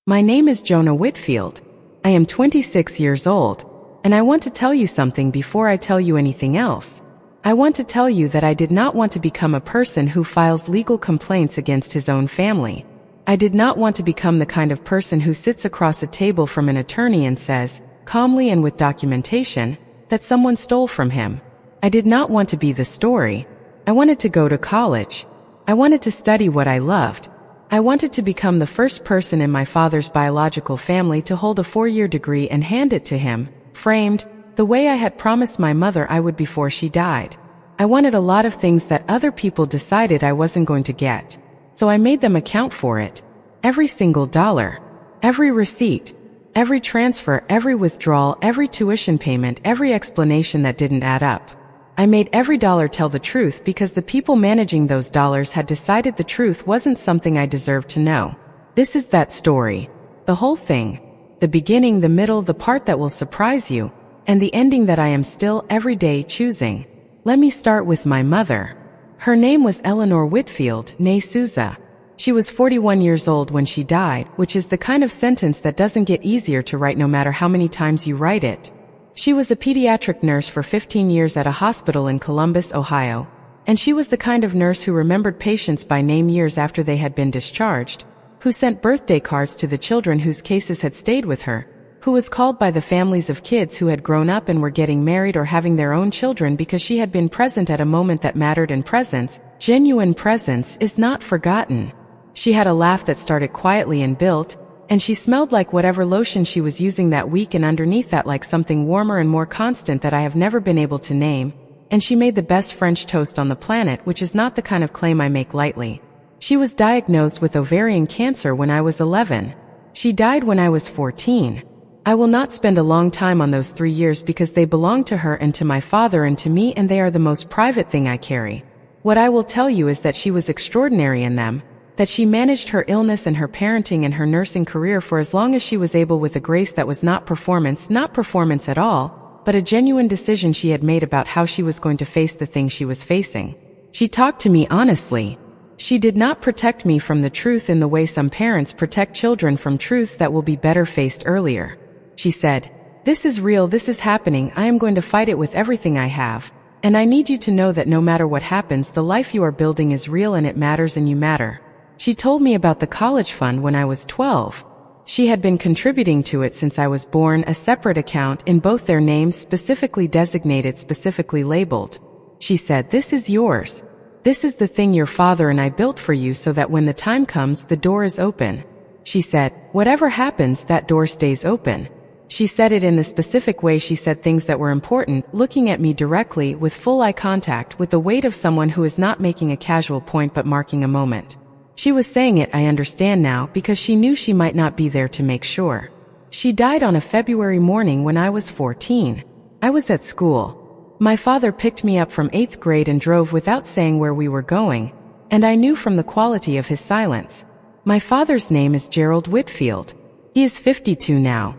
My name is Jonah Whitfield. I am 26 years old, and I want to tell you something before I tell you anything else. I want to tell you that I did not want to become a person who files legal complaints against his own family. I did not want to become the kind of person who sits across a table from an attorney and says, calmly and with documentation, that someone stole from him. I did not want to be the story. I wanted to go to college. I wanted to study what I loved. I wanted to become the first person in my father's biological family to hold a 4-year degree and hand it to him, framed, the way I had promised my mother I would before she died. I wanted a lot of things that other people decided I wasn't going to get. So I made them account for it. Every single dollar. Every receipt. Every transfer, every withdrawal, every tuition payment, every explanation that didn't add up. I made every dollar tell the truth because the people managing those dollars had decided the truth wasn't something I deserved to know. This is that story. The whole thing. The beginning, the middle, the part that will surprise you, and the ending that I am still, every day, choosing. Let me start with my mother. Her name was Eleanor Whitfield, née Souza. She was 41 years old when she died, which is the kind of sentence that doesn't get easier to write no matter how many times you write it. She was a pediatric nurse for 15 years at a hospital in Columbus, Ohio, and she was the kind of nurse who remembered patients by name years after they had been discharged, who sent birthday cards to the children whose cases had stayed with her, who was called by the families of kids who had grown up and were getting married or having their own children because she had been present at a moment that mattered, and presence, genuine presence, is not forgotten. She had a laugh that started quietly and built, and she smelled like whatever lotion she was using that week, and underneath that like something warmer and more constant that I have never been able to name, and she made the best French toast on the planet, which is not the kind of claim I make lightly. She was diagnosed with ovarian cancer when I was 11. She died when I was 14. I will not spend a long time on those 3 years because they belong to her and to my father and to me, and they are the most private thing I carry. What I will tell you is that she was extraordinary in them, that she managed her illness and her parenting and her nursing career for as long as she was able with a grace that was not performance at all, but a genuine decision she had made about how she was going to face the things she was facing. She talked to me honestly. She did not protect me from the truth in the way some parents protect children from truths that will be better faced earlier. She said, "This is real, this is happening, I am going to fight it with everything I have. And I need you to know that no matter what happens, the life you are building is real and it matters and you matter." She told me about the college fund when I was 12. She had been contributing to it since I was born, a separate account in both their names, specifically designated, specifically labeled. She said, "This is yours. This is the thing your father and I built for you so that when the time comes, the door is open." She said, "Whatever happens, that door stays open." She said it in the specific way she said things that were important, looking at me directly, with full eye contact, with the weight of someone who is not making a casual point but marking a moment. She was saying it, I understand now, because she knew she might not be there to make sure. She died on a February morning when I was 14. I was at school. My father picked me up from 8th grade and drove without saying where we were going, and I knew from the quality of his silence. My father's name is Gerald Whitfield. He is 52 now.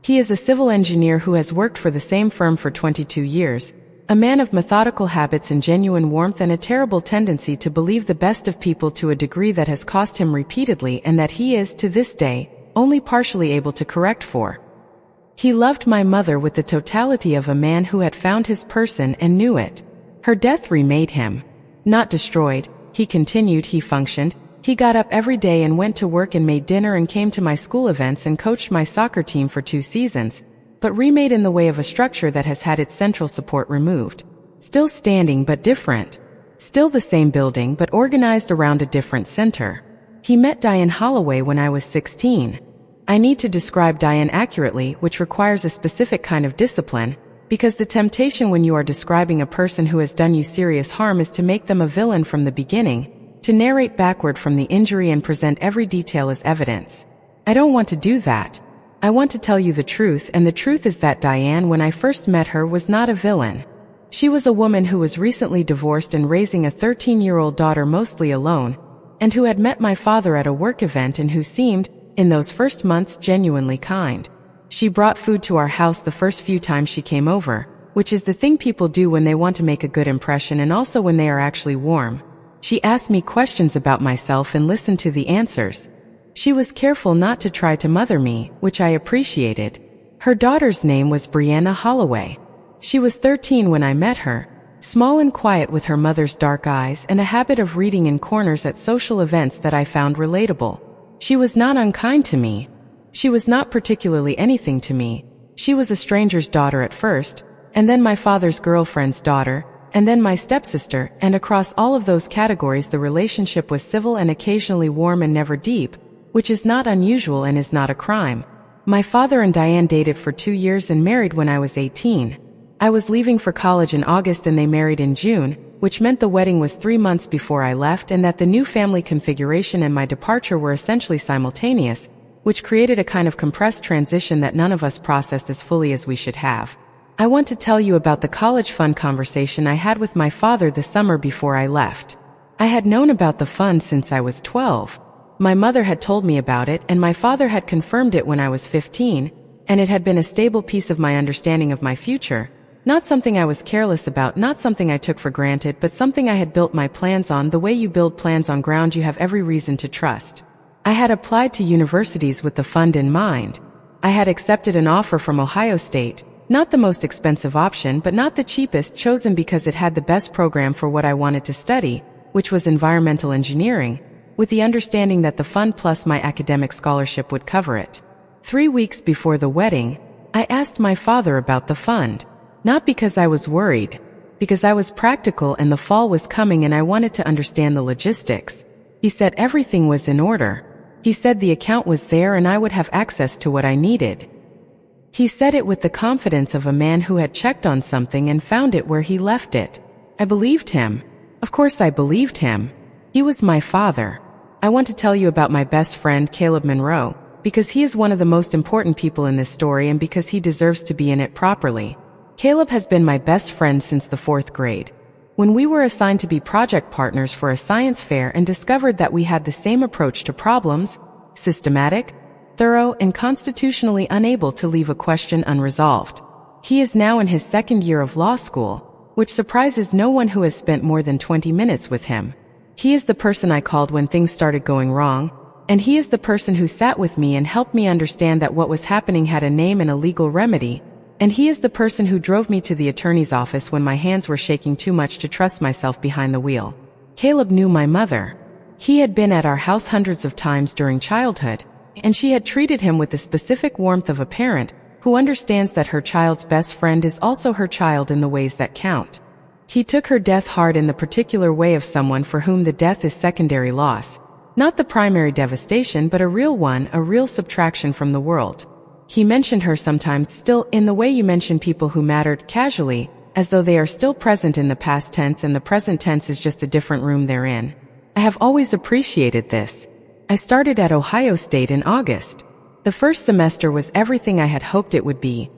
He is a civil engineer who has worked for the same firm for 22 years, a man of methodical habits and genuine warmth, and a terrible tendency to believe the best of people to a degree that has cost him repeatedly and that he is, to this day, only partially able to correct for. He loved my mother with the totality of a man who had found his person and knew it. Her death remade him. Not destroyed, he continued, he functioned. He got up every day and went to work and made dinner and came to my school events and coached my soccer team for 2 seasons, but remade in the way of a structure that has had its central support removed. Still standing but different. Still the same building but organized around a different center. He met Diane Holloway when I was 16. I need to describe Diane accurately, which requires a specific kind of discipline, because the temptation when you are describing a person who has done you serious harm is to make them a villain from the beginning, to narrate backward from the injury and present every detail as evidence. I don't want to do that. I want to tell you the truth, and the truth is that Diane, when I first met her, was not a villain. She was a woman who was recently divorced and raising a 13-year-old daughter mostly alone, and who had met my father at a work event and who seemed, in those first months, genuinely kind. She brought food to our house the first few times she came over, which is the thing people do when they want to make a good impression and also when they are actually warm. She asked me questions about myself and listened to the answers. She was careful not to try to mother me, which I appreciated. Her daughter's name was Brianna Holloway. She was 13 when I met her, small and quiet with her mother's dark eyes and a habit of reading in corners at social events that I found relatable. She was not unkind to me. She was not particularly anything to me. She was a stranger's daughter at first, and then my father's girlfriend's daughter, and then my stepsister, and across all of those categories the relationship was civil and occasionally warm and never deep, which is not unusual and is not a crime. My father and Diane dated for 2 years and married when I was 18. I was leaving for college in August and they married in June, which meant the wedding was 3 months before I left and that the new family configuration and my departure were essentially simultaneous, which created a kind of compressed transition that none of us processed as fully as we should have. I want to tell you about the college fund conversation I had with my father the summer before I left. I had known about the fund since I was 12. My mother had told me about it and my father had confirmed it when I was 15, and it had been a stable piece of my understanding of my future. Not something I was careless about, not something I took for granted, but something I had built my plans on, the way you build plans on ground you have every reason to trust. I had applied to universities with the fund in mind. I had accepted an offer from Ohio State, not the most expensive option but not the cheapest, chosen because it had the best program for what I wanted to study, which was environmental engineering, with the understanding that the fund plus my academic scholarship would cover it. 3 weeks before the wedding, I asked my father about the fund. Not because I was worried, because I was practical and the fall was coming and I wanted to understand the logistics. He said everything was in order. He said the account was there and I would have access to what I needed. He said it with the confidence of a man who had checked on something and found it where he left it. I believed him. Of course I believed him. He was my father. I want to tell you about my best friend Caleb Monroe, because he is one of the most important people in this story and because he deserves to be in it properly. Caleb has been my best friend since the 4th grade. When we were assigned to be project partners for a science fair and discovered that we had the same approach to problems, systematic, thorough, and constitutionally unable to leave a question unresolved. He is now in his 2nd year of law school, which surprises no one who has spent more than 20 minutes with him. He is the person I called when things started going wrong, and he is the person who sat with me and helped me understand that what was happening had a name and a legal remedy, and he is the person who drove me to the attorney's office when my hands were shaking too much to trust myself behind the wheel. Caleb knew my mother. He had been at our house hundreds of times during childhood, and she had treated him with the specific warmth of a parent who understands that her child's best friend is also her child in the ways that count. He took her death hard in the particular way of someone for whom the death is secondary loss, not the primary devastation but a real one, a real subtraction from the world. He mentioned her sometimes still in the way you mention people who mattered, casually, as though they are still present in the past tense and the present tense is just a different room they're in. I have always appreciated this. I started at Ohio State in August. The first semester was everything I had hoped it would be.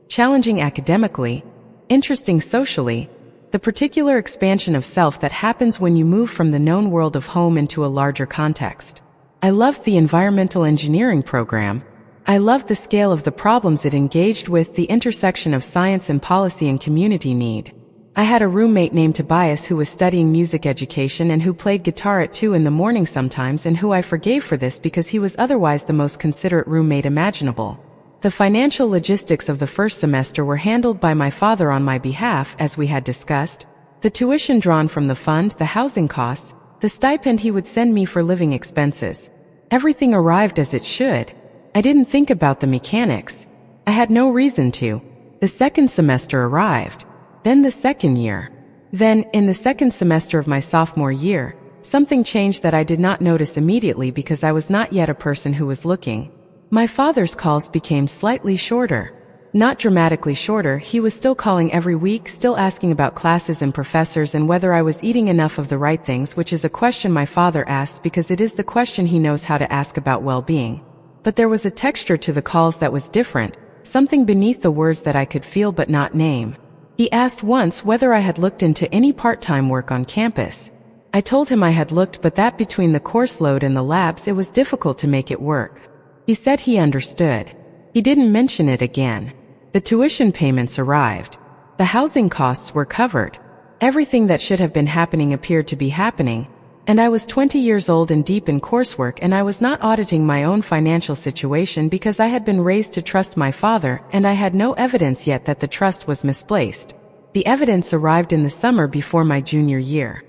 Challenging academically, interesting socially, the particular expansion of self that happens when you move from the known world of home into a larger context. I loved the environmental engineering program. I loved the scale of the problems it engaged with, the intersection of science and policy and community need. I had a roommate named Tobias who was studying music education and who played guitar at 2 in the morning sometimes and who I forgave for this because he was otherwise the most considerate roommate imaginable. The financial logistics of the first semester were handled by my father on my behalf, as we had discussed. The tuition drawn from the fund, the housing costs, the stipend he would send me for living expenses. Everything arrived as it should. I didn't think about the mechanics. I had no reason to. The second semester arrived. Then the second year. Then, in the second semester of my sophomore year, something changed that I did not notice immediately because I was not yet a person who was looking. My father's calls became slightly shorter. Not dramatically shorter, he was still calling every week, still asking about classes and professors and whether I was eating enough of the right things, which is a question my father asks because it is the question he knows how to ask about well-being. But there was a texture to the calls that was different, something beneath the words that I could feel but not name. He asked once whether I had looked into any part-time work on campus. I told him I had looked, but that between the course load and the labs it was difficult to make it work. He said he understood. He didn't mention it again. The tuition payments arrived. The housing costs were covered. Everything that should have been happening appeared to be happening. And I was 20 years old and deep in coursework, and I was not auditing my own financial situation because I had been raised to trust my father, and I had no evidence yet that the trust was misplaced. The evidence arrived in the summer before my junior year.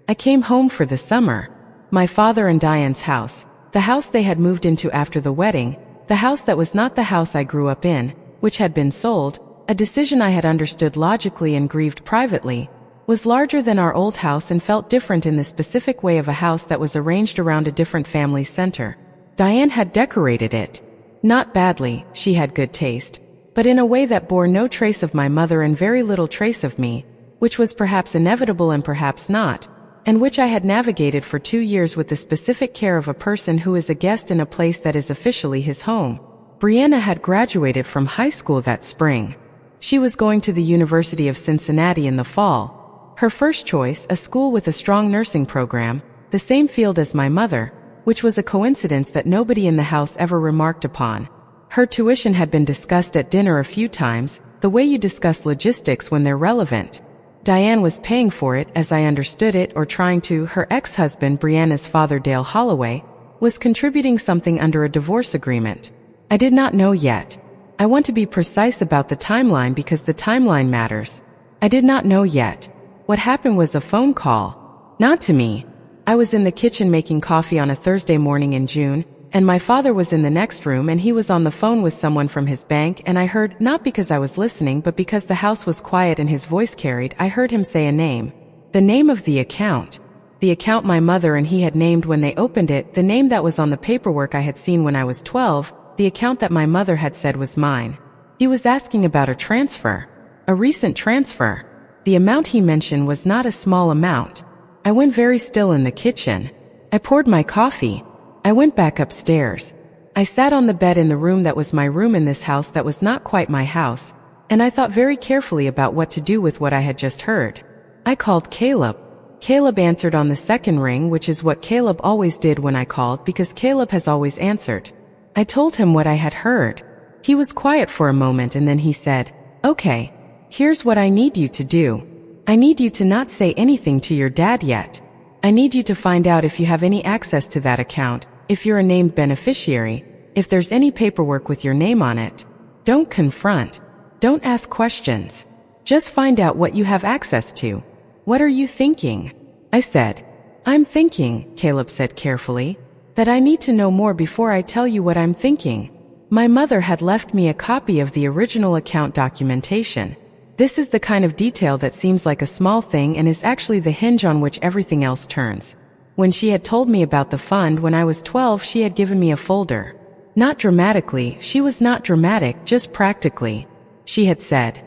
I came home for the summer. My father and Diane's house, the house they had moved into after the wedding, the house that was not the house I grew up in, which had been sold, a decision I had understood logically and grieved privately, was larger than our old house and felt different in the specific way of a house that was arranged around a different family center. Diane had decorated it. Not badly, she had good taste, but in a way that bore no trace of my mother and very little trace of me, which was perhaps inevitable and perhaps not, and which I had navigated for 2 years with the specific care of a person who is a guest in a place that is officially his home. Brianna had graduated from high school that spring. She was going to the University of Cincinnati in the fall. Her first choice, a school with a strong nursing program, the same field as my mother, which was a coincidence that nobody in the house ever remarked upon. Her tuition had been discussed at dinner a few times, the way you discuss logistics when they're relevant. Diane was paying for it, as I understood it, or trying to. Her ex-husband, Brianna's father, Dale Holloway, was contributing something under a divorce agreement. I did not know yet. I want to be precise about the timeline because the timeline matters. I did not know yet. What happened was a phone call. Not to me. I was in the kitchen making coffee on a Thursday morning in June, and my father was in the next room and he was on the phone with someone from his bank, and I heard, not because I was listening but because the house was quiet and his voice carried, I heard him say a name. The name of the account. The account my mother and he had named when they opened it, the name that was on the paperwork I had seen when I was 12, the account that my mother had said was mine. He was asking about a transfer. A recent transfer. The amount he mentioned was not a small amount. I went very still in the kitchen. I poured my coffee. I went back upstairs. I sat on the bed in the room that was my room in this house that was not quite my house, and I thought very carefully about what to do with what I had just heard. I called Caleb. Caleb answered on the second ring, which is what Caleb always did when I called because Caleb has always answered. I told him what I had heard. He was quiet for a moment and then he said, "Okay. Here's what I need you to do. I need you to not say anything to your dad yet. I need you to find out if you have any access to that account, if you're a named beneficiary, if there's any paperwork with your name on it. Don't confront. Don't ask questions. Just find out what you have access to. What are you thinking?" I said. "I'm thinking," Caleb said carefully, "that I need to know more before I tell you what I'm thinking. My mother had left me a copy of the original account documentation. This is the kind of detail that seems like a small thing and is actually the hinge on which everything else turns. When she had told me about the fund when I was 12, she had given me a folder. Not dramatically, she was not dramatic, just practically. She had said,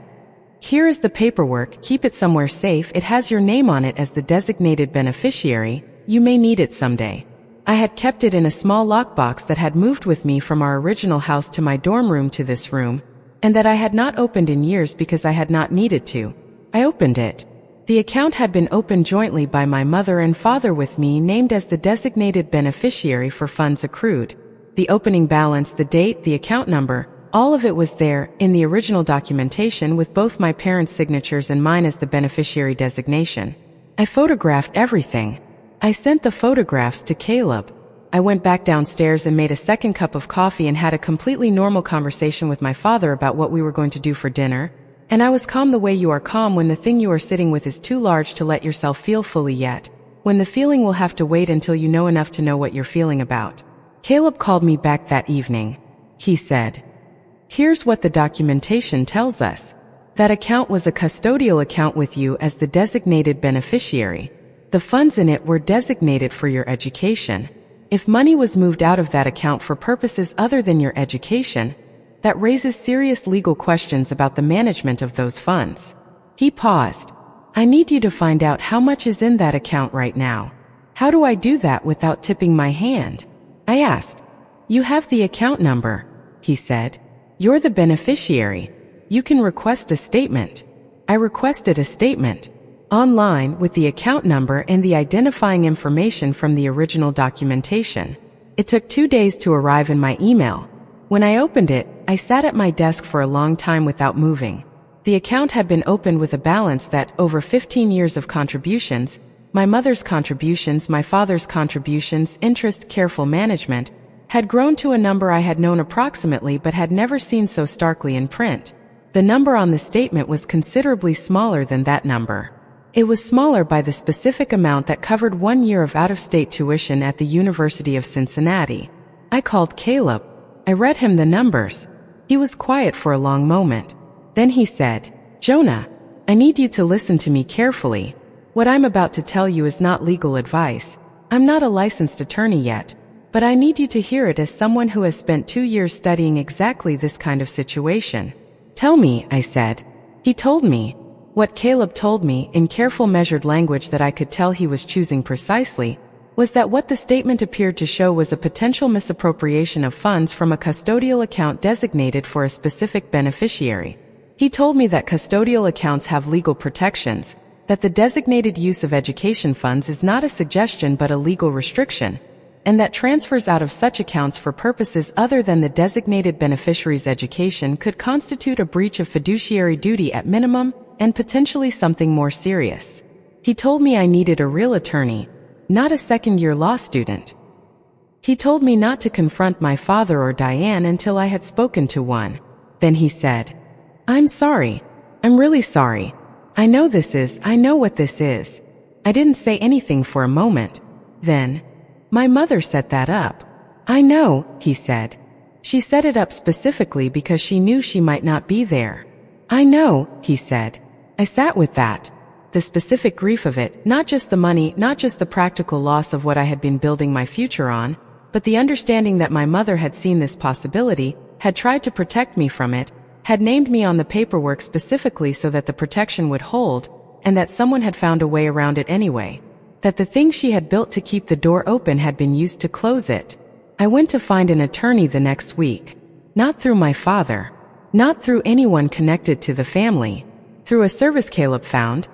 'Here is the paperwork, keep it somewhere safe, it has your name on it as the designated beneficiary, you may need it someday.' I had kept it in a small lockbox that had moved with me from our original house to my dorm room to this room, and that I had not opened in years because I had not needed to. I opened it. The account had been opened jointly by my mother and father with me named as the designated beneficiary for funds accrued. The opening balance, the date, the account number, all of it was there, in the original documentation with both my parents' signatures and mine as the beneficiary designation. I photographed everything. I sent the photographs to Caleb. I went back downstairs and made a second cup of coffee and had a completely normal conversation with my father about what we were going to do for dinner, and I was calm the way you are calm when the thing you are sitting with is too large to let yourself feel fully yet, when the feeling will have to wait until you know enough to know what you're feeling about. Caleb called me back that evening. He said, "Here's what the documentation tells us. That account was a custodial account with you as the designated beneficiary. The funds in it were designated for your education. If money was moved out of that account for purposes other than your education, that raises serious legal questions about the management of those funds." He paused. "I need you to find out how much is in that account right now. How do I do that without tipping my hand?" I asked. "You have the account number," he said. "You're the beneficiary. You can request a statement." I requested a statement. Online, with the account number and the identifying information from the original documentation. It took 2 days to arrive in my email. When I opened it, I sat at my desk for a long time without moving. The account had been opened with a balance that, over 15 years of contributions, my mother's contributions, my father's contributions, interest, careful management, had grown to a number I had known approximately but had never seen so starkly in print. The number on the statement was considerably smaller than that number. It was smaller by the specific amount that covered 1 year of out-of-state tuition at the University of Cincinnati. I called Caleb. I read him the numbers. He was quiet for a long moment. Then he said, "Jonah, I need you to listen to me carefully. What I'm about to tell you is not legal advice. I'm not a licensed attorney yet, but I need you to hear it as someone who has spent 2 years studying exactly this kind of situation." "Tell me," I said. He told me. What Caleb told me, in careful measured language that I could tell he was choosing precisely, was that what the statement appeared to show was a potential misappropriation of funds from a custodial account designated for a specific beneficiary. He told me that custodial accounts have legal protections, that the designated use of education funds is not a suggestion but a legal restriction, and that transfers out of such accounts for purposes other than the designated beneficiary's education could constitute a breach of fiduciary duty at minimum and potentially something more serious. He told me I needed a real attorney, not a second-year law student. He told me not to confront my father or Diane until I had spoken to one. Then he said, "I'm sorry. I'm really sorry. I know what this is." I didn't say anything for a moment. Then, "My mother set that up." "I know," he said. "She set it up specifically because she knew she might not be there." "I know," he said. I sat with that. The specific grief of it, not just the money, not just the practical loss of what I had been building my future on, but the understanding that my mother had seen this possibility, had tried to protect me from it, had named me on the paperwork specifically so that the protection would hold, and that someone had found a way around it anyway. That the thing she had built to keep the door open had been used to close it. I went to find an attorney the next week. Not through my father. Not through anyone connected to the family. Through a service Caleb found,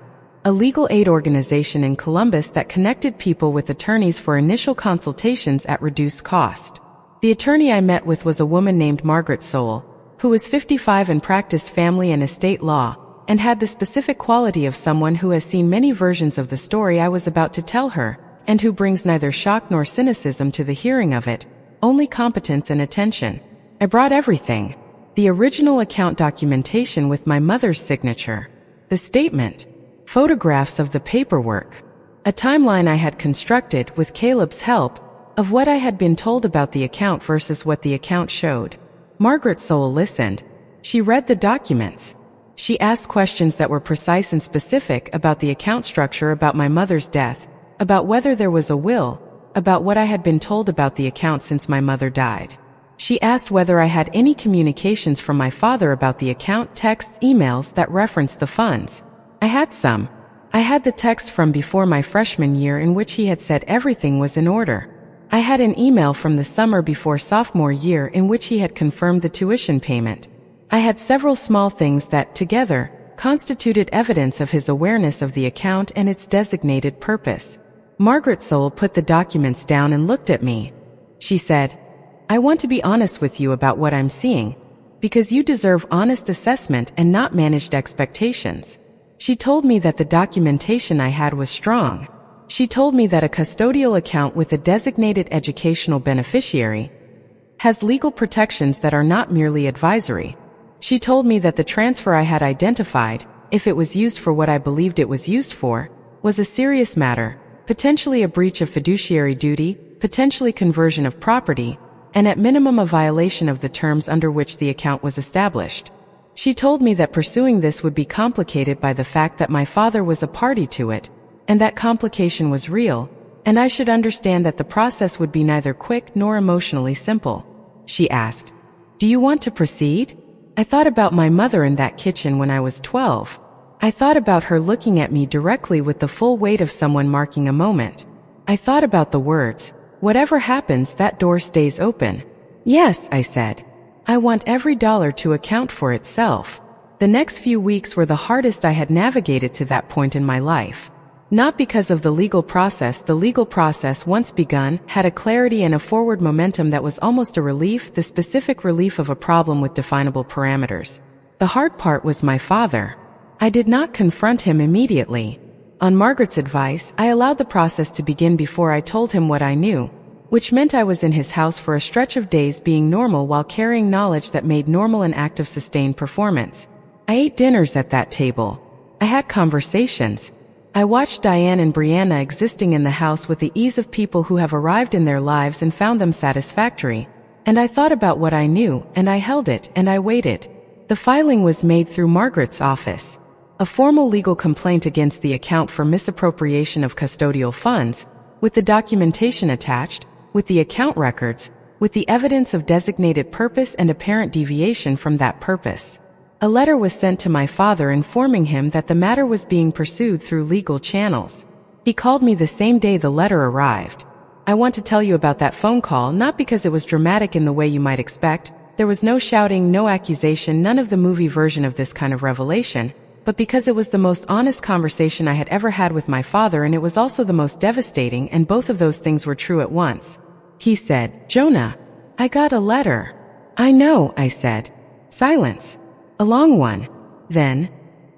a legal aid organization in Columbus that connected people with attorneys for initial consultations at reduced cost. The attorney I met with was a woman named Margaret Soule, who was 55 and practiced family and estate law, and had the specific quality of someone who has seen many versions of the story I was about to tell her, and who brings neither shock nor cynicism to the hearing of it, only competence and attention. I brought everything. The original account documentation with my mother's signature, the statement, photographs of the paperwork, a timeline I had constructed, with Caleb's help, of what I had been told about the account versus what the account showed. Margaret Soule listened. She read the documents. She asked questions that were precise and specific about the account structure, about my mother's death, about whether there was a will, about what I had been told about the account since my mother died. She asked whether I had any communications from my father about the account, texts, emails that referenced the funds. I had some. I had the text from before my freshman year in which he had said everything was in order. I had an email from the summer before sophomore year in which he had confirmed the tuition payment. I had several small things that, together, constituted evidence of his awareness of the account and its designated purpose. Margaret Soule put the documents down and looked at me. She said, "I want to be honest with you about what I'm seeing, because you deserve honest assessment and not managed expectations." She told me that the documentation I had was strong. She told me that a custodial account with a designated educational beneficiary has legal protections that are not merely advisory. She told me that the transfer I had identified, if it was used for what I believed it was used for, was a serious matter, potentially a breach of fiduciary duty, potentially conversion of property, and at minimum a violation of the terms under which the account was established. She told me that pursuing this would be complicated by the fact that my father was a party to it, and that complication was real, and I should understand that the process would be neither quick nor emotionally simple. She asked, "Do you want to proceed?" I thought about my mother in that kitchen when I was 12. I thought about her looking at me directly with the full weight of someone marking a moment. I thought about the words, "Whatever happens, that door stays open." "Yes," I said. "I want every dollar to account for itself." The next few weeks were the hardest I had navigated to that point in my life. Not because of the legal process once begun, had a clarity and a forward momentum that was almost a relief, the specific relief of a problem with definable parameters. The hard part was my father. I did not confront him immediately. On Margaret's advice, I allowed the process to begin before I told him what I knew, which meant I was in his house for a stretch of days being normal while carrying knowledge that made normal an act of sustained performance. I ate dinners at that table. I had conversations. I watched Diane and Brianna existing in the house with the ease of people who have arrived in their lives and found them satisfactory. And I thought about what I knew, and I held it, and I waited. The filing was made through Margaret's office. A formal legal complaint against the account for misappropriation of custodial funds, with the documentation attached, with the account records, with the evidence of designated purpose and apparent deviation from that purpose. A letter was sent to my father informing him that the matter was being pursued through legal channels. He called me the same day the letter arrived. I want to tell you about that phone call not because it was dramatic in the way you might expect. There was no shouting, no accusation, none of the movie version of this kind of revelation, but because it was the most honest conversation I had ever had with my father, and it was also the most devastating, and both of those things were true at once. He said, "Jonah, I got a letter." "I know," I said. Silence. "A long one." Then,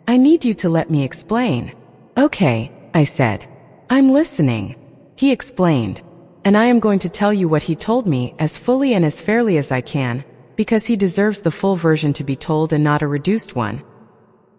"I need you to let me explain." "Okay," I said. "I'm listening." He explained. And I am going to tell you what he told me as fully and as fairly as I can, because he deserves the full version to be told and not a reduced one.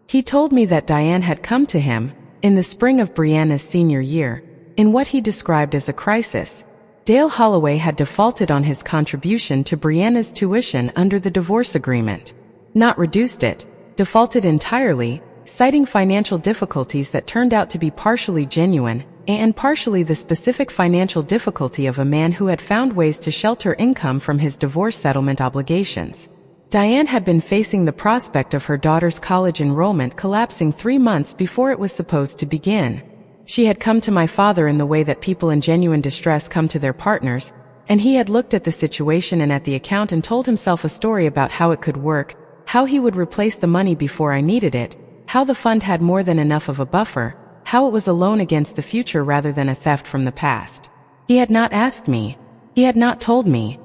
He told me that Diane had come to him, in the spring of Brianna's senior year, in what he described as a crisis. Dale Holloway had defaulted on his contribution to Brianna's tuition under the divorce agreement. Not reduced it, defaulted entirely, citing financial difficulties that turned out to be partially genuine, and partially the specific financial difficulty of a man who had found ways to shelter income from his divorce settlement obligations. Diane had been facing the prospect of her daughter's college enrollment collapsing 3 months before it was supposed to begin. She had come to my father in the way that people in genuine distress come to their partners, and he had looked at the situation and at the account and told himself a story about how it could work, how he would replace the money before I needed it, how the fund had more than enough of a buffer, how it was a loan against the future rather than a theft from the past. He had not asked me. He had not told me.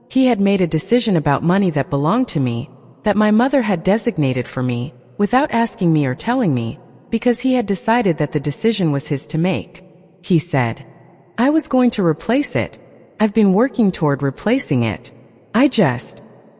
He had made a decision about money that belonged to me, that my mother had designated for me, without asking me or telling me, because he had decided that the decision was his to make. He said, "I was going to replace it. I've been working toward replacing it.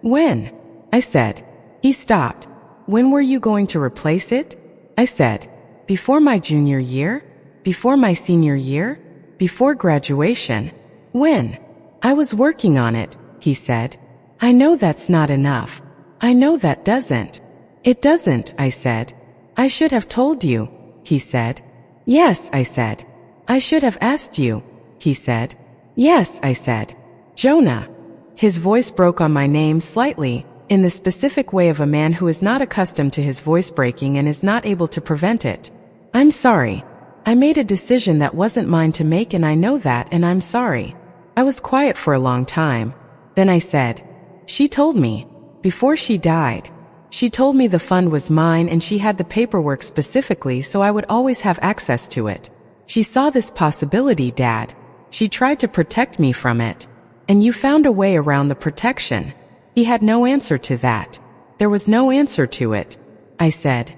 When?" I said. He stopped. "When were you going to replace it?" I said. "Before my junior year? Before my senior year? Before graduation? When?" "I was working on it," he said. "I know that's not enough. I know that doesn't." "It doesn't," I said. "I should have told you," he said. "Yes," I said. "I should have asked you," he said. "Yes," I said. "Jonah." His voice broke on my name slightly, in the specific way of a man who is not accustomed to his voice breaking and is not able to prevent it. "I'm sorry. I made a decision that wasn't mine to make, and I know that, and I'm sorry." I was quiet for a long time. Then I said, "She told me. Before she died. She told me the fund was mine and she had the paperwork specifically so I would always have access to it. She saw this possibility, Dad. She tried to protect me from it. And you found a way around the protection." He had no answer to that. There was no answer to it. I said,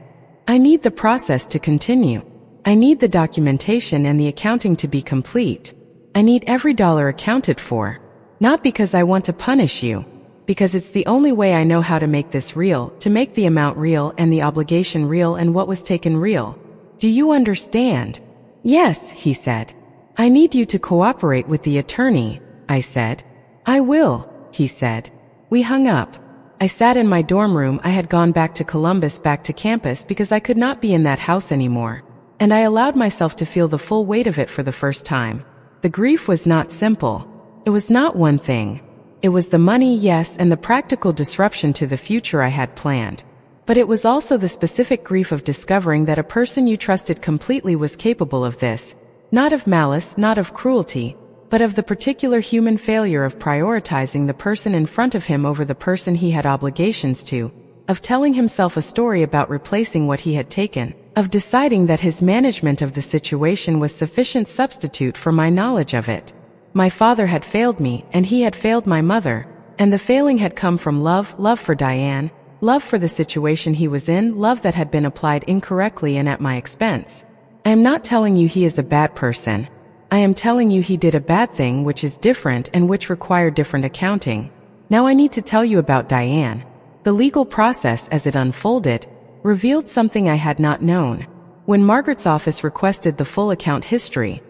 "I need the process to continue. I need the documentation and the accounting to be complete. I need every dollar accounted for. Not because I want to punish you. Because it's the only way I know how to make this real, to make the amount real and the obligation real and what was taken real. Do you understand?" "Yes," he said. "I need you to cooperate with the attorney," I said. "I will," he said. We hung up. I sat in my dorm room. I had gone back to Columbus, back to campus, because I could not be in that house anymore. And I allowed myself to feel the full weight of it for the first time. The grief was not simple. It was not one thing. It was the money, yes, and the practical disruption to the future I had planned. But it was also the specific grief of discovering that a person you trusted completely was capable of this. Not of malice, not of cruelty, but of the particular human failure of prioritizing the person in front of him over the person he had obligations to, of telling himself a story about replacing what he had taken, of deciding that his management of the situation was sufficient substitute for my knowledge of it. My father had failed me, and he had failed my mother, and the failing had come from love for Diane, love for the situation he was in, love that had been applied incorrectly and at my expense. I am not telling you he is a bad person. I am telling you he did a bad thing which is different and which required different accounting. Now I need to tell you about Diane. The legal process as it unfolded revealed something I had not known. When Margaret's office requested the full account history,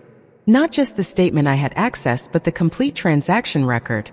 not just the statement I had accessed but the complete transaction record,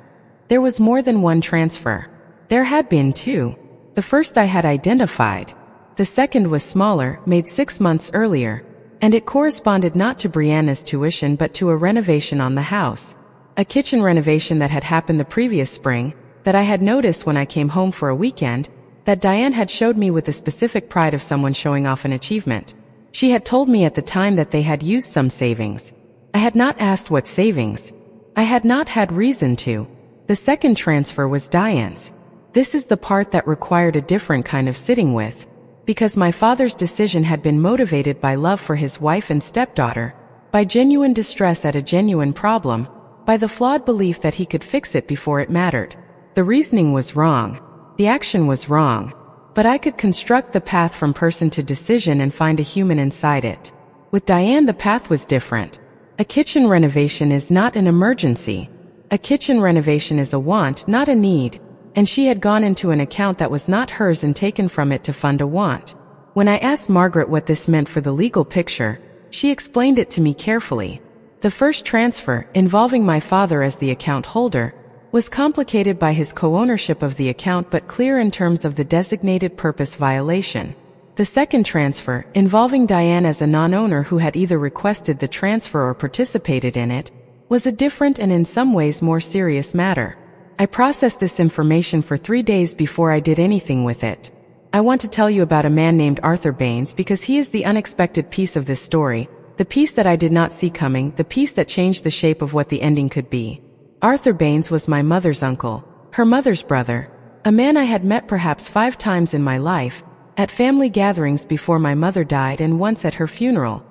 there was more than one transfer. There had been two. The first I had identified. The second was smaller, made 6 months earlier, and it corresponded not to Brianna's tuition but to a renovation on the house. A kitchen renovation that had happened the previous spring, that I had noticed when I came home for a weekend, that Diane had showed me with the specific pride of someone showing off an achievement. She had told me at the time that they had used some savings. I had not asked what savings. I had not had reason to. The second transfer was Diane's. This is the part that required a different kind of sitting with, because my father's decision had been motivated by love for his wife and stepdaughter, by genuine distress at a genuine problem, by the flawed belief that he could fix it before it mattered. The reasoning was wrong. The action was wrong. But I could construct the path from person to decision and find a human inside it. With Diane, the path was different. A kitchen renovation is not an emergency. A kitchen renovation is a want, not a need, and she had gone into an account that was not hers and taken from it to fund a want. When I asked Margaret what this meant for the legal picture, she explained it to me carefully. The first transfer, involving my father as the account holder, was complicated by his co-ownership of the account but clear in terms of the designated purpose violation. The second transfer, involving Diane as a non-owner who had either requested the transfer or participated in it, was a different and in some ways more serious matter. I processed this information for 3 days before I did anything with it. I want to tell you about a man named Arthur Baines because he is the unexpected piece of this story, the piece that I did not see coming, the piece that changed the shape of what the ending could be. Arthur Baines was my mother's uncle, her mother's brother, a man I had met perhaps 5 times in my life, at family gatherings before my mother died and once at her funeral.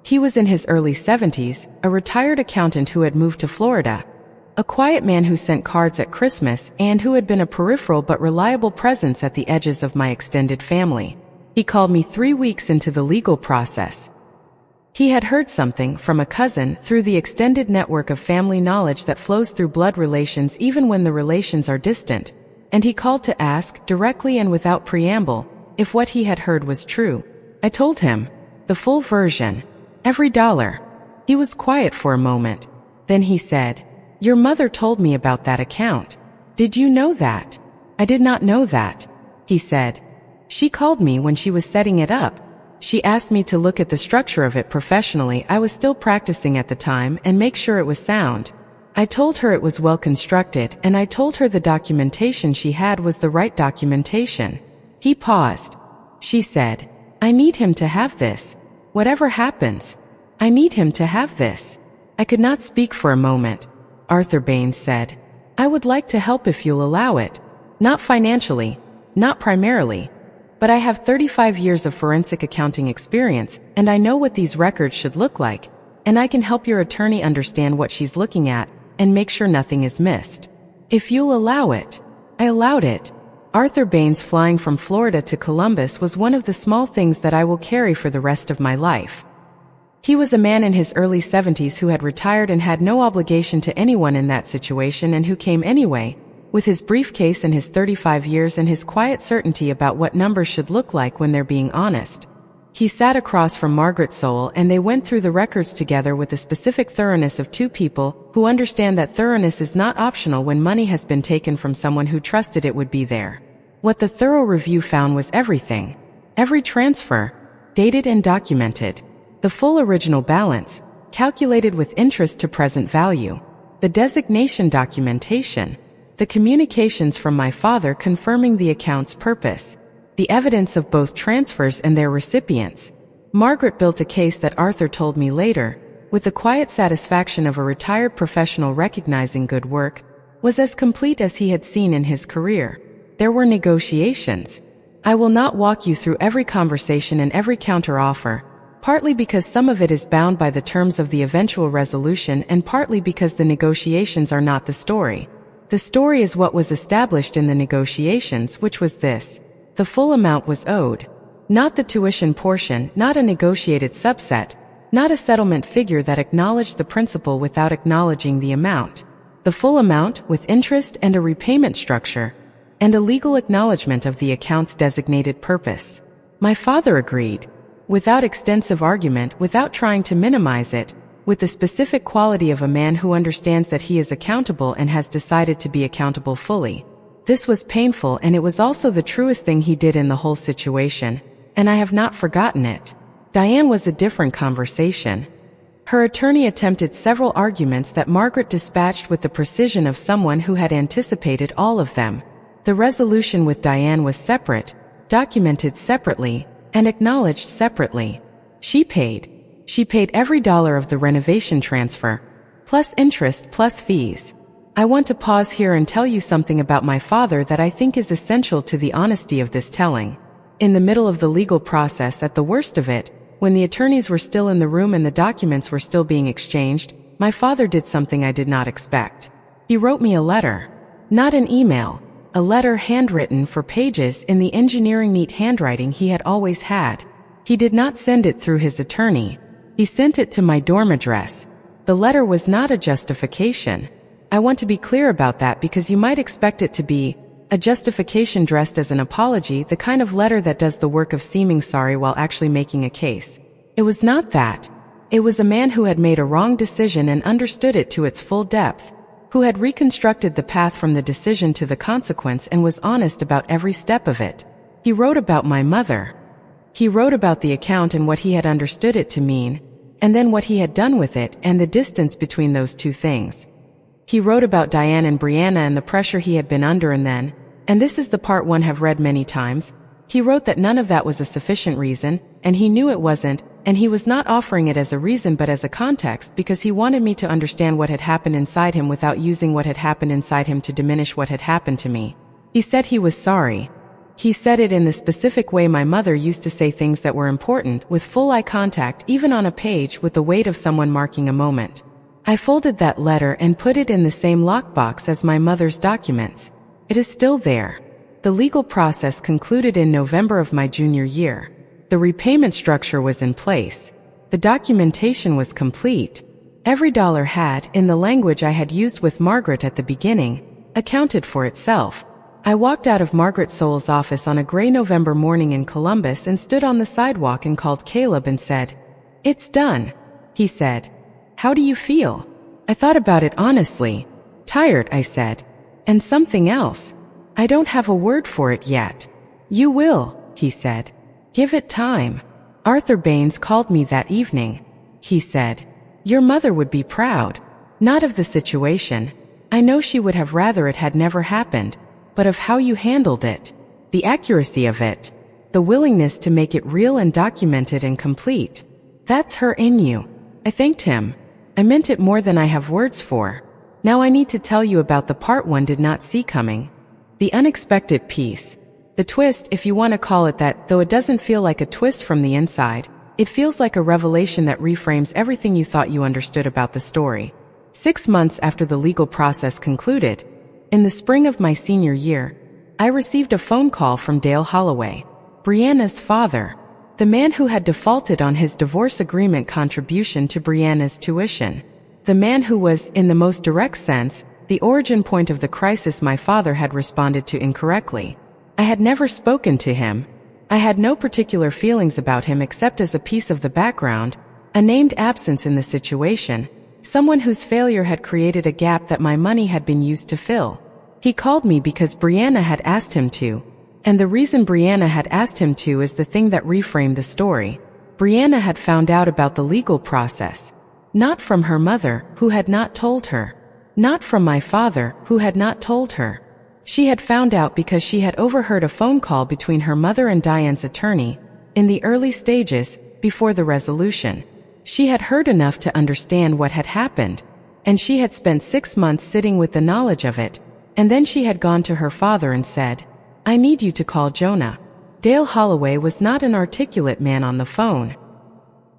He was in his early 70s, a retired accountant who had moved to Florida, a quiet man who sent cards at Christmas and who had been a peripheral but reliable presence at the edges of my extended family. He called me 3 weeks into the legal process. He had heard something from a cousin through the extended network of family knowledge that flows through blood relations even when the relations are distant, and he called to ask, directly and without preamble, if what he had heard was true. I told him the full version, every dollar. He was quiet for a moment. Then he said, "Your mother told me about that account. Did you know that?" "I did not know that," he said. "She called me when she was setting it up. She asked me to look at the structure of it professionally. I was still practicing at the time and make sure it was sound. I told her it was well constructed, and I told her the documentation she had was the right documentation." He paused. She said, "I need him to have this. Whatever happens, I need him to have this." I could not speak for a moment. Arthur Baines said, "I would like to help if you'll allow it. Not financially, not primarily. But I have 35 years of forensic accounting experience, and I know what these records should look like, and I can help your attorney understand what she's looking at and make sure nothing is missed. If you'll allow it." I allowed it. Arthur Baines flying from Florida to Columbus was one of the small things that I will carry for the rest of my life. He was a man in his early 70s who had retired and had no obligation to anyone in that situation and who came anyway, with his briefcase and his 35 years and his quiet certainty about what numbers should look like when they're being honest. He sat across from Margaret Soule and they went through the records together with the specific thoroughness of two people who understand that thoroughness is not optional when money has been taken from someone who trusted it would be there. What the thorough review found was everything. Every transfer, dated and documented. The full original balance, calculated with interest to present value. The designation documentation. The communications from my father confirming the account's purpose. The evidence of both transfers and their recipients. Margaret built a case that Arthur told me later, with the quiet satisfaction of a retired professional recognizing good work, was as complete as he had seen in his career. There were negotiations. I will not walk you through every conversation and every counteroffer, partly because some of it is bound by the terms of the eventual resolution and partly because the negotiations are not the story. The story is what was established in the negotiations, which was this. The full amount was owed. Not the tuition portion, not a negotiated subset, not a settlement figure that acknowledged the principal without acknowledging the amount. The full amount, with interest and a repayment structure, and a legal acknowledgement of the account's designated purpose. My father agreed, without extensive argument, without trying to minimize it, with the specific quality of a man who understands that he is accountable and has decided to be accountable fully. This was painful, and it was also the truest thing he did in the whole situation, and I have not forgotten it. Diane was a different conversation. Her attorney attempted several arguments that Margaret dispatched with the precision of someone who had anticipated all of them. The resolution with Diane was separate, documented separately, and acknowledged separately. She paid every dollar of the renovation transfer, plus interest plus fees. I want to pause here and tell you something about my father that I think is essential to the honesty of this telling. In the middle of the legal process, at the worst of it, when the attorneys were still in the room and the documents were still being exchanged, my father did something I did not expect. He wrote me a letter. Not an email. A letter handwritten for pages in the engineering neat handwriting he had always had. He did not send it through his attorney. He sent it to my dorm address. The letter was not a justification. I want to be clear about that because you might expect it to be a justification dressed as an apology, the kind of letter that does the work of seeming sorry while actually making a case. It was not that. It was a man who had made a wrong decision and understood it to its full depth, who had reconstructed the path from the decision to the consequence and was honest about every step of it. He wrote about my mother. He wrote about the account and what he had understood it to mean, and then what he had done with it and the distance between those two things. He wrote about Diane and Brianna and the pressure he had been under, and then, and this is the part one have read many times, he wrote that none of that was a sufficient reason, and he knew it wasn't, and he was not offering it as a reason but as a context because he wanted me to understand what had happened inside him without using what had happened inside him to diminish what had happened to me. He said he was sorry. He said it in the specific way my mother used to say things that were important, with full eye contact, even on a page, with the weight of someone marking a moment. I folded that letter and put it in the same lockbox as my mother's documents. It is still there. The legal process concluded in November of my junior year. The repayment structure was in place. The documentation was complete. Every dollar had, in the language I had used with Margaret at the beginning, accounted for itself. I walked out of Margaret Soul's office on a gray November morning in Columbus and stood on the sidewalk and called Caleb and said, "It's done." He said, "How do you feel?" I thought about it honestly. "Tired," I said. "And something else. I don't have a word for it yet." "You will," he said. "Give it time." Arthur Baines called me that evening. He said, "Your mother would be proud. Not of the situation. I know she would have rather it had never happened, but of how you handled it. The accuracy of it. The willingness to make it real and documented and complete. That's her in you." I thanked him. I meant it more than I have words for. Now I need to tell you about the part one did not see coming. The unexpected piece. The twist, if you want to call it that, though it doesn't feel like a twist from the inside, it feels like a revelation that reframes everything you thought you understood about the story. 6 months after the legal process concluded, in the spring of my senior year, I received a phone call from Dale Holloway, Brianna's father, the man who had defaulted on his divorce agreement contribution to Brianna's tuition. The man who was, in the most direct sense, the origin point of the crisis my father had responded to incorrectly. I had never spoken to him. I had no particular feelings about him except as a piece of the background, a named absence in the situation, someone whose failure had created a gap that my money had been used to fill. He called me because Brianna had asked him to. And the reason Brianna had asked him to is the thing that reframed the story. Brianna had found out about the legal process. Not from her mother, who had not told her. Not from my father, who had not told her. She had found out because she had overheard a phone call between her mother and Diane's attorney, in the early stages, before the resolution. She had heard enough to understand what had happened, and she had spent 6 months sitting with the knowledge of it, and then she had gone to her father and said, "I need you to call Jonah." Dale Holloway was not an articulate man on the phone.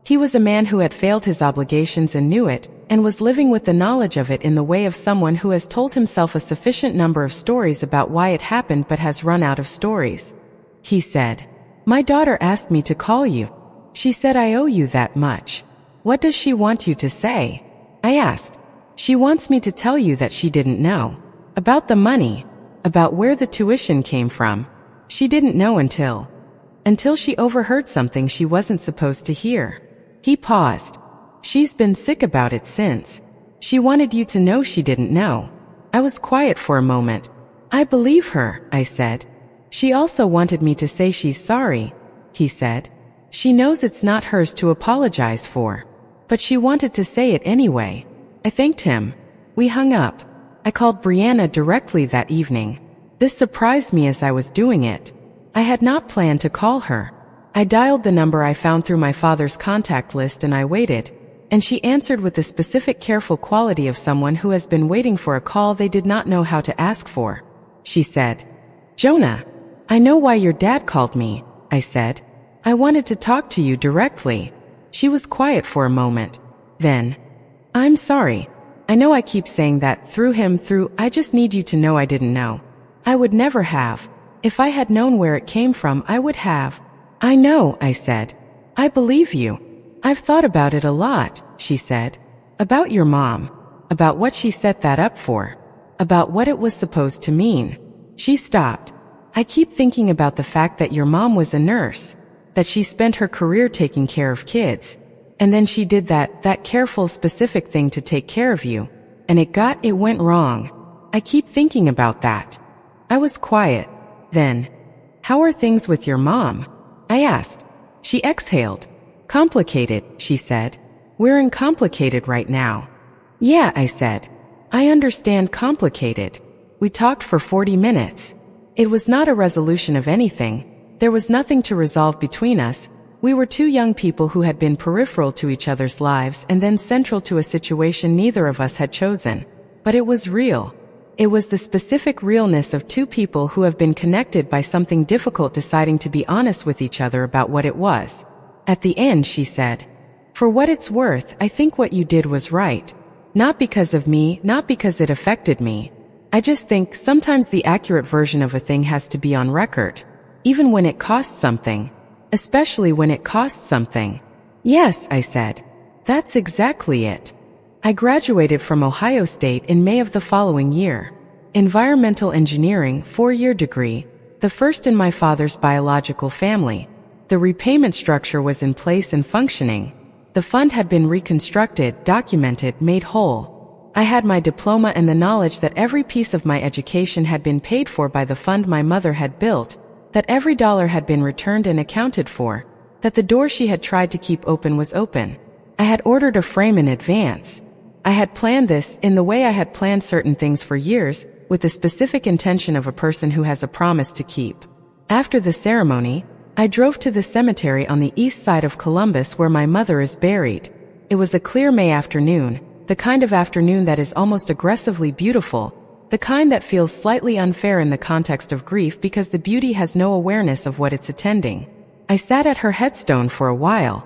He was a man who had failed his obligations and knew it, and was living with the knowledge of it in the way of someone who has told himself a sufficient number of stories about why it happened but has run out of stories. He said, My daughter asked me to call you. She said I owe you that much. What does she want you to say? I asked. She wants me to tell you that she didn't know. About the money. About where the tuition came from. She didn't know until she overheard something she wasn't supposed to hear. He paused. She's been sick about it since. She wanted you to know she didn't know. I was quiet for a moment. I believe her, I said. She also wanted me to say she's sorry, he said. She knows it's not hers to apologize for. But she wanted to say it anyway. I thanked him. We hung up. I called Brianna directly that evening. This surprised me as I was doing it. I had not planned to call her. I dialed the number I found through my father's contact list and I waited. And she answered with the specific careful quality of someone who has been waiting for a call they did not know how to ask for. She said, "Jonah, I know why your dad called me," I said. "I wanted to talk to you directly." She was quiet for a moment. Then, "I'm sorry. I know I keep saying that I just need you to know I didn't know. I would never have. If I had known where it came from, I would have." "I know," I said. "I believe you. I've thought about it a lot," she said. "About your mom. About what she set that up for. About what it was supposed to mean." She stopped. "I keep thinking about the fact that your mom was a nurse. That she spent her career taking care of kids. And then she did that careful, specific thing to take care of you. And it went wrong. I keep thinking about that." I was quiet. Then, "How are things with your mom?" I asked. She exhaled. "Complicated," she said. "We're in complicated right now." "Yeah," I said. "I understand complicated." We talked for 40 minutes. It was not a resolution of anything. There was nothing to resolve between us. We were two young people who had been peripheral to each other's lives and then central to a situation neither of us had chosen. But it was real. It was the specific realness of two people who have been connected by something difficult deciding to be honest with each other about what it was. At the end, she said, "For what it's worth, I think what you did was right. Not because of me, not because it affected me. I just think sometimes the accurate version of a thing has to be on record. Even when it costs something. Especially when it costs something." "Yes," I said. "That's exactly it." I graduated from Ohio State in May of the following year. Environmental engineering, 4-year degree, the first in my father's biological family. The repayment structure was in place and functioning. The fund had been reconstructed, documented, made whole. I had my diploma and the knowledge that every piece of my education had been paid for by the fund my mother had built, that every dollar had been returned and accounted for, that the door she had tried to keep open was open. I had ordered a frame in advance. I had planned this in the way I had planned certain things for years, with the specific intention of a person who has a promise to keep. After the ceremony, I drove to the cemetery on the east side of Columbus where my mother is buried. It was a clear May afternoon, the kind of afternoon that is almost aggressively beautiful, the kind that feels slightly unfair in the context of grief because the beauty has no awareness of what it's attending. I sat at her headstone for a while.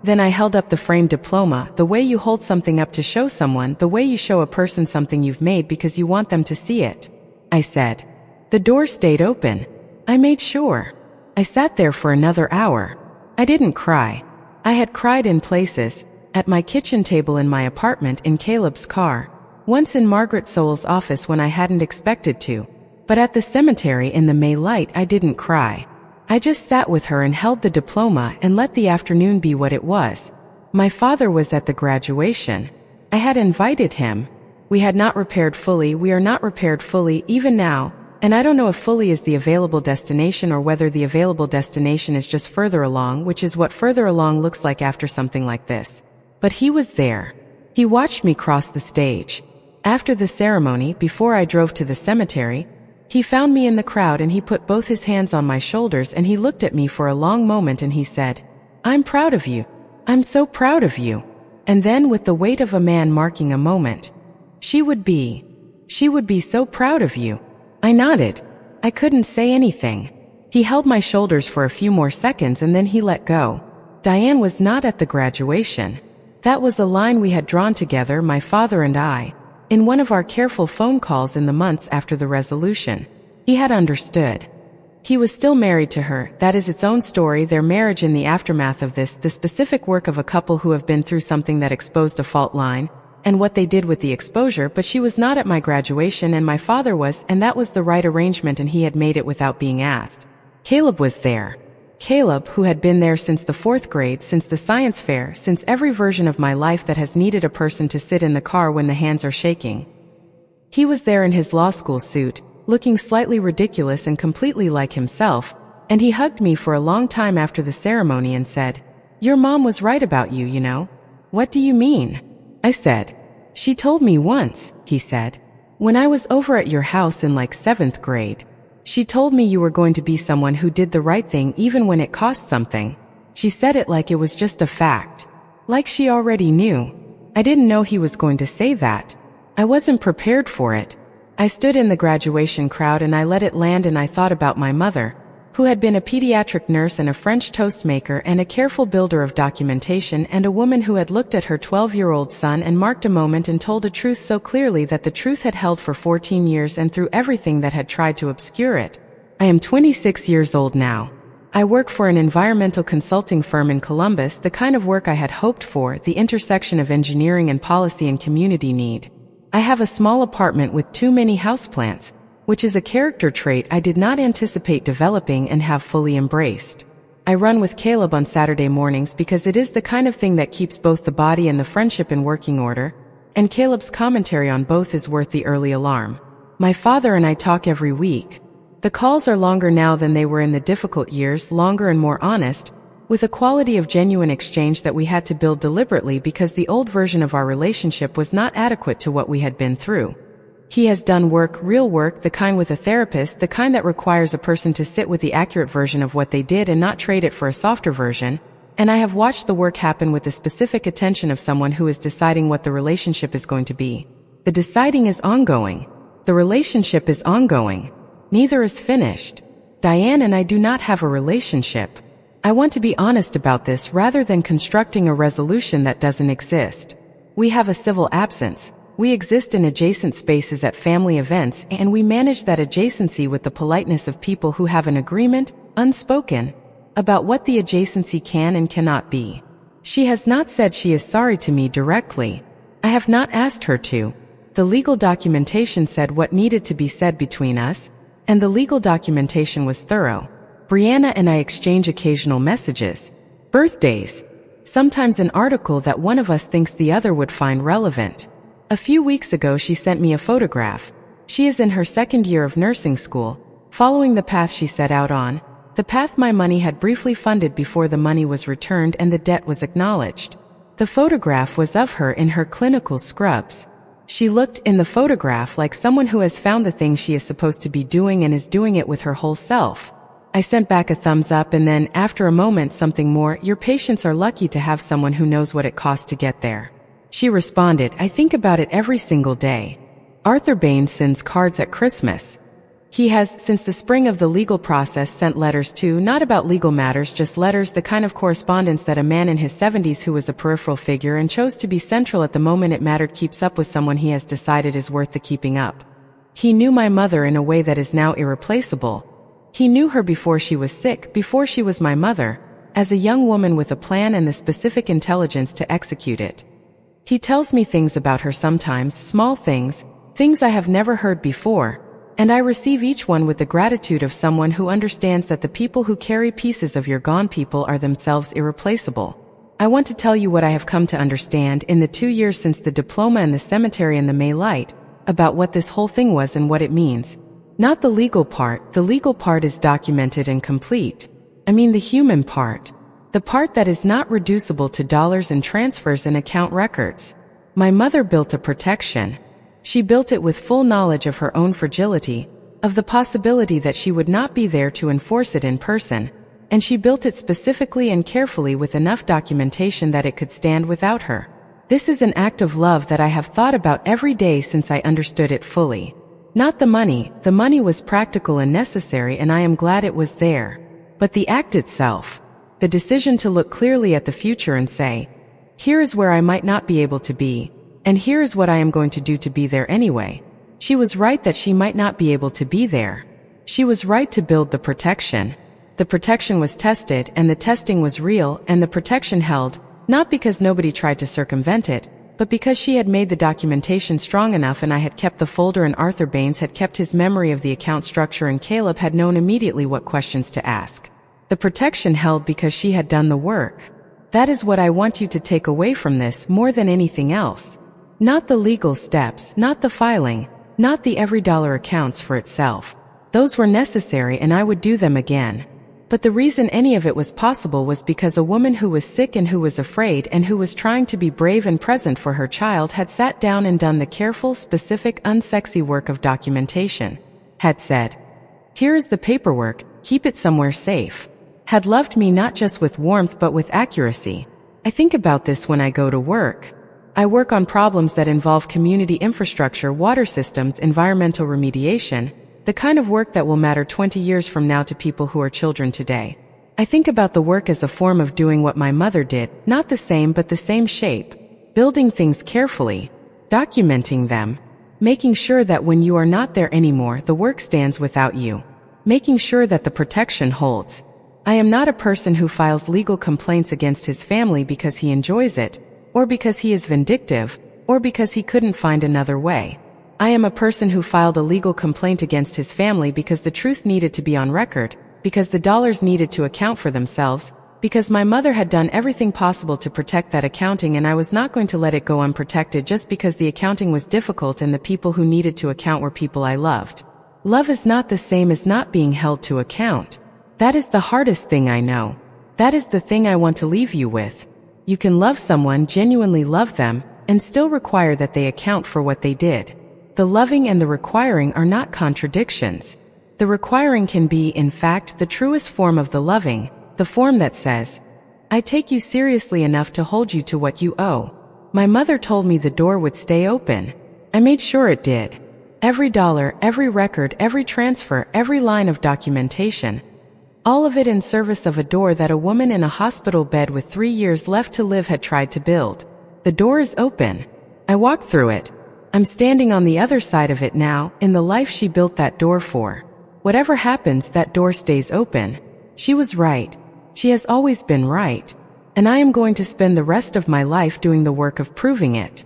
Then I held up the framed diploma, the way you hold something up to show someone, the way you show a person something you've made because you want them to see it. I said. The door stayed open. I made sure. I sat there for another hour. I didn't cry. I had cried in places, at my kitchen table in my apartment, in Caleb's car, once in Margaret Soul's office when I hadn't expected to, but at the cemetery in the May light I didn't cry. I just sat with her and held the diploma and let the afternoon be what it was. My father was at the graduation. I had invited him. We had not repaired fully, we are not repaired fully even now, and I don't know if fully is the available destination or whether the available destination is just further along, which is what further along looks like after something like this. But he was there. He watched me cross the stage. After the ceremony, before I drove to the cemetery, he found me in the crowd and he put both his hands on my shoulders and he looked at me for a long moment and he said, "I'm proud of you. I'm so proud of you." And then with the weight of a man marking a moment, She would be so proud of you." I nodded. I couldn't say anything. He held my shoulders for a few more seconds and then he let go. Diane was not at the graduation. That was a line we had drawn together, my father and I, in one of our careful phone calls in the months after the resolution. He had understood. He was still married to her. That is its own story, their marriage in the aftermath of this, the specific work of a couple who have been through something that exposed a fault line, and what they did with the exposure. But she was not at my graduation and my father was, and that was the right arrangement, and he had made it without being asked. Caleb was there. Caleb, who had been there since the 4th grade, since the science fair, since every version of my life that has needed a person to sit in the car when the hands are shaking. He was there in his law school suit, looking slightly ridiculous and completely like himself, and he hugged me for a long time after the ceremony and said, "Your mom was right about you, you know." "What do you mean?" I said. "She told me once," he said. "When I was over at your house in like 7th grade. She told me you were going to be someone who did the right thing even when it cost something." She said it like it was just a fact. Like she already knew. I didn't know he was going to say that. I wasn't prepared for it. I stood in the graduation crowd and I let it land, and I thought about my mother, who had been a pediatric nurse and a French toast maker and a careful builder of documentation, and a woman who had looked at her 12-year-old son and marked a moment and told a truth so clearly that the truth had held for 14 years and through everything that had tried to obscure it. I am 26 years old now. I work for an environmental consulting firm in Columbus, the kind of work I had hoped for, the intersection of engineering and policy and community need. I have a small apartment with too many houseplants, which is a character trait I did not anticipate developing and have fully embraced. I run with Caleb on Saturday mornings because it is the kind of thing that keeps both the body and the friendship in working order, and Caleb's commentary on both is worth the early alarm. My father and I talk every week. The calls are longer now than they were in the difficult years, longer and more honest, with a quality of genuine exchange that we had to build deliberately because the old version of our relationship was not adequate to what we had been through. He has done work, real work, the kind with a therapist, the kind that requires a person to sit with the accurate version of what they did and not trade it for a softer version, and I have watched the work happen with the specific attention of someone who is deciding what the relationship is going to be. The deciding is ongoing. The relationship is ongoing. Neither is finished. Diane and I do not have a relationship. I want to be honest about this rather than constructing a resolution that doesn't exist. We have a civil absence. We exist in adjacent spaces at family events, and we manage that adjacency with the politeness of people who have an agreement, unspoken, about what the adjacency can and cannot be. She has not said she is sorry to me directly. I have not asked her to. The legal documentation said what needed to be said between us, and the legal documentation was thorough. Brianna and I exchange occasional messages. Birthdays. Sometimes an article that one of us thinks the other would find relevant. A few weeks ago she sent me a photograph. She is in her 2nd year of nursing school, following the path she set out on, the path my money had briefly funded before the money was returned and the debt was acknowledged. The photograph was of her in her clinical scrubs. She looked in the photograph like someone who has found the thing she is supposed to be doing and is doing it with her whole self. I sent back a thumbs up and then, after a moment, something more, "Your patients are lucky to have someone who knows what it costs to get there." She responded, "I think about it every single day." Arthur Bain sends cards at Christmas. He has, since the spring of the legal process, sent letters too, not about legal matters, just letters, the kind of correspondence that a man in his 70s who was a peripheral figure and chose to be central at the moment it mattered keeps up with someone he has decided is worth the keeping up. He knew my mother in a way that is now irreplaceable. He knew her before she was sick, before she was my mother, as a young woman with a plan and the specific intelligence to execute it. He tells me things about her sometimes, small things, things I have never heard before, and I receive each one with the gratitude of someone who understands that the people who carry pieces of your gone people are themselves irreplaceable. I want to tell you what I have come to understand in the 2 years since the diploma and the cemetery and the May light, about what this whole thing was and what it means. Not the legal part is documented and complete. I mean the human part. The part that is not reducible to dollars and transfers and account records. My mother built a protection. She built it with full knowledge of her own fragility, of the possibility that she would not be there to enforce it in person, and she built it specifically and carefully with enough documentation that it could stand without her. This is an act of love that I have thought about every day since I understood it fully. Not the money was practical and necessary and I am glad it was there. But the act itself, the decision to look clearly at the future and say, here is where I might not be able to be, and here is what I am going to do to be there anyway. She was right that she might not be able to be there. She was right to build the protection. The protection was tested, and the testing was real, and the protection held, not because nobody tried to circumvent it, but because she had made the documentation strong enough and I had kept the folder and Arthur Baines had kept his memory of the account structure and Caleb had known immediately what questions to ask. The protection held because she had done the work. That is what I want you to take away from this more than anything else. Not the legal steps, not the filing, not the every dollar accounts for itself. Those were necessary and I would do them again. But the reason any of it was possible was because a woman who was sick and who was afraid and who was trying to be brave and present for her child had sat down and done the careful, specific, unsexy work of documentation. Had said, "Here is the paperwork, keep it somewhere safe." Had loved me not just with warmth but with accuracy. I think about this when I go to work. I work on problems that involve community infrastructure, water systems, environmental remediation, the kind of work that will matter 20 years from now to people who are children today. I think about the work as a form of doing what my mother did, not the same but the same shape. Building things carefully, documenting them, making sure that when you are not there anymore, the work stands without you. Making sure that the protection holds. I am not a person who files legal complaints against his family because he enjoys it, or because he is vindictive, or because he couldn't find another way. I am a person who filed a legal complaint against his family because the truth needed to be on record, because the dollars needed to account for themselves, because my mother had done everything possible to protect that accounting and I was not going to let it go unprotected just because the accounting was difficult and the people who needed to account were people I loved. Love is not the same as not being held to account. That is the hardest thing I know. That is the thing I want to leave you with. You can love someone, genuinely love them, and still require that they account for what they did. The loving and the requiring are not contradictions. The requiring can be, in fact, the truest form of the loving, the form that says, "I take you seriously enough to hold you to what you owe." My mother told me the door would stay open. I made sure it did. Every dollar, every record, every transfer, every line of documentation, all of it in service of a door that a woman in a hospital bed with 3 years left to live had tried to build. The door is open. I walked through it. I'm standing on the other side of it now, in the life she built that door for. Whatever happens, that door stays open. She was right. She has always been right. And I am going to spend the rest of my life doing the work of proving it.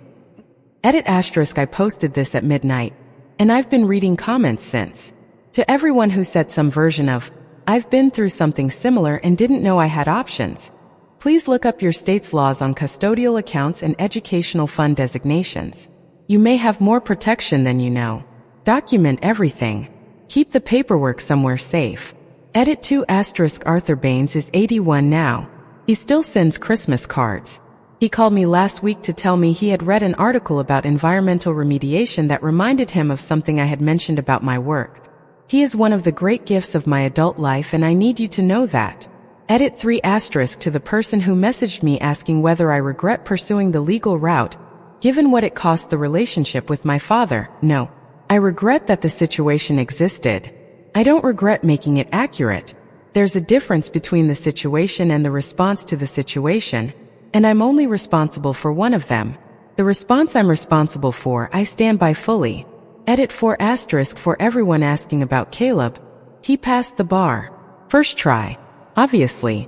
Edit asterisk I posted this at midnight, and I've been reading comments since. To everyone who said some version of, "I've been through something similar and didn't know I had options." Please look up your state's laws on custodial accounts and educational fund designations. You may have more protection than you know. Document everything. Keep the paperwork somewhere safe. Edit 2 asterisk Arthur Baines is 81 now. He still sends Christmas cards. He called me last week to tell me he had read an article about environmental remediation that reminded him of something I had mentioned about my work. He is one of the great gifts of my adult life and I need you to know that. Edit 3 asterisk to the person who messaged me asking whether I regret pursuing the legal route, given what it cost the relationship with my father. No. I regret that the situation existed. I don't regret making it accurate. There's a difference between the situation and the response to the situation, and I'm only responsible for one of them. The response I'm responsible for, I stand by fully. Edit 4 asterisk for everyone asking about Caleb. He passed the bar. First try. Obviously.